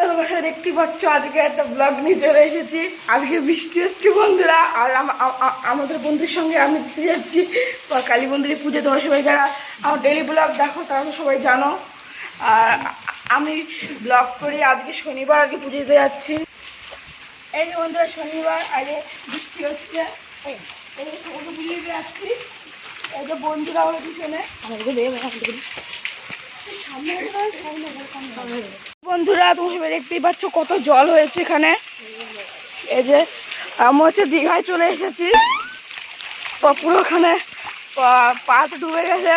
তোমরা দেখতে পাচ্ছ আজকে একটা ব্লগ নিয়ে চলে এসেছি। আজকে বৃষ্টি হচ্ছে বন্ধুরা, আর আমাদের বন্ধুর সঙ্গে আমি দিতে যাচ্ছি কালী মন্দিরে পুজো। তোমরা সবাই যারা আমার ডেলি ব্লগ দেখো তারা তো সবাই জানো। আর আমি ব্লগ করি আজকে শনিবার, আজকে পুজো দিতে যাচ্ছি। এই যে বন্ধুরা শনিবার, আগে বৃষ্টি হচ্ছে, এই যে সমস্ত পুজো দিতে যাচ্ছি। এই যে বন্ধুরা আমার পিছনে বন্ধুরা, তুমি দেখতেই পাচ্ছ কত জল হয়েছে এখানে। এই যে আমি হচ্ছে দীঘায় চলে এসেছি, পুরোখানে পাতে ডুবে গেছে।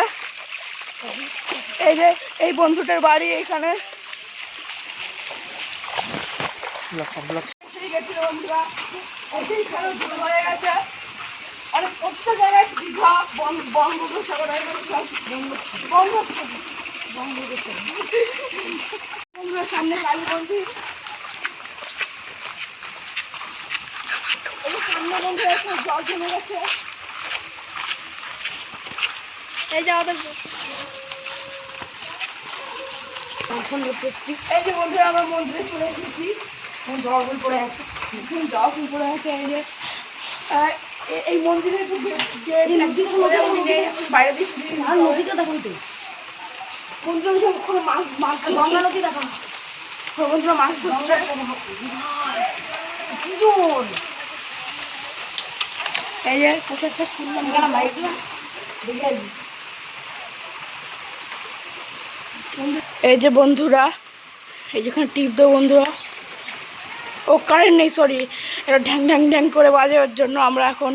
এই যে এই বন্ধুটার বাড়ি এখানে। বন্ধুরা হয়ে গেছে, আর প্রত্যেক জায়গায় দীঘা বঙ্গোপসাগর সামনে কালী মন্দির, সামনে বন্ধুরা জল জমে গেছে। এই যে আমাদের এই যে বন্ধুরা আমরা মন্দিরে চলে এসেছি। জল ফুল পড়ে আছে, জল ফুল পড়ে আছে। এই যে এই মন্দিরে বাইরে দিয়ে নদীটা দেখুন তো বন্ধুরা, মাছ মাছ গঙ্গা নদী দেখো বন্ধুরা, মাছ ধরছে। এই যে পোশাকটা শুনলাম কেন বাইকগুলো দেখে। এই যে বন্ধুরা, এই যেখানে টিপ দেবো বন্ধুরা, ও কারেন্ট নেই, সরি, এটা ঢ্যাং ঢ্যাং ঢ্যাং করে বাজে, ওর জন্য আমরা এখন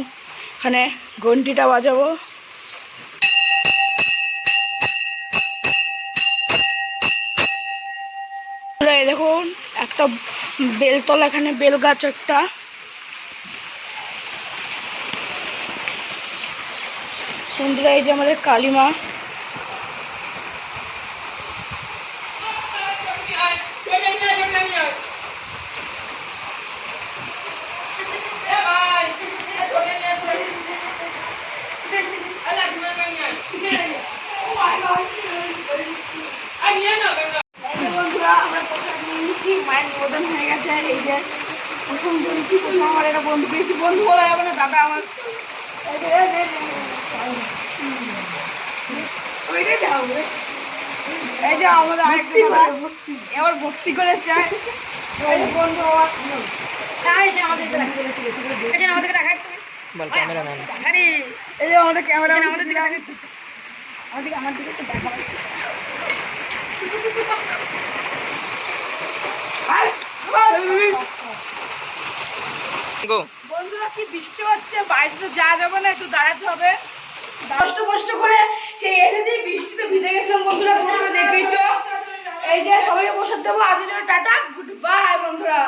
এখানে ঘন্টিটা বাজাবো। এই দেখুন একটা বেলতলা, এখানে বেল গাছ একটা। বন্ধুরা এই যে আমাদের কালীমা। মায়ের নিবেদন হয়ে গেছে। এই যে প্রথম বলছি, প্রথম আমার একটা বন্ধু পেয়েছি, বন্ধু বলা যাবে না, দাদা আমার। এই যে আমাদের আরেকটি এবার ভর্তি করে চায় বন্ধু আমার। এই যে আমাদের ক্যামেরা আমাদের দিকে আমার দিকে একটু দেখা। বন্ধুরা কি বৃষ্টি হচ্ছে, বাইরে তো যাওয়া যাবে না, একটু দাঁড়াতে হবে। কষ্ট করে সেই এসেছি, বৃষ্টিতে ভিজে গেছিলাম বন্ধুরা, তোমরা দেখেছো। এই যে সবাইকে বসে দেবো, আজকের টাটা, গুড বাই বন্ধুরা।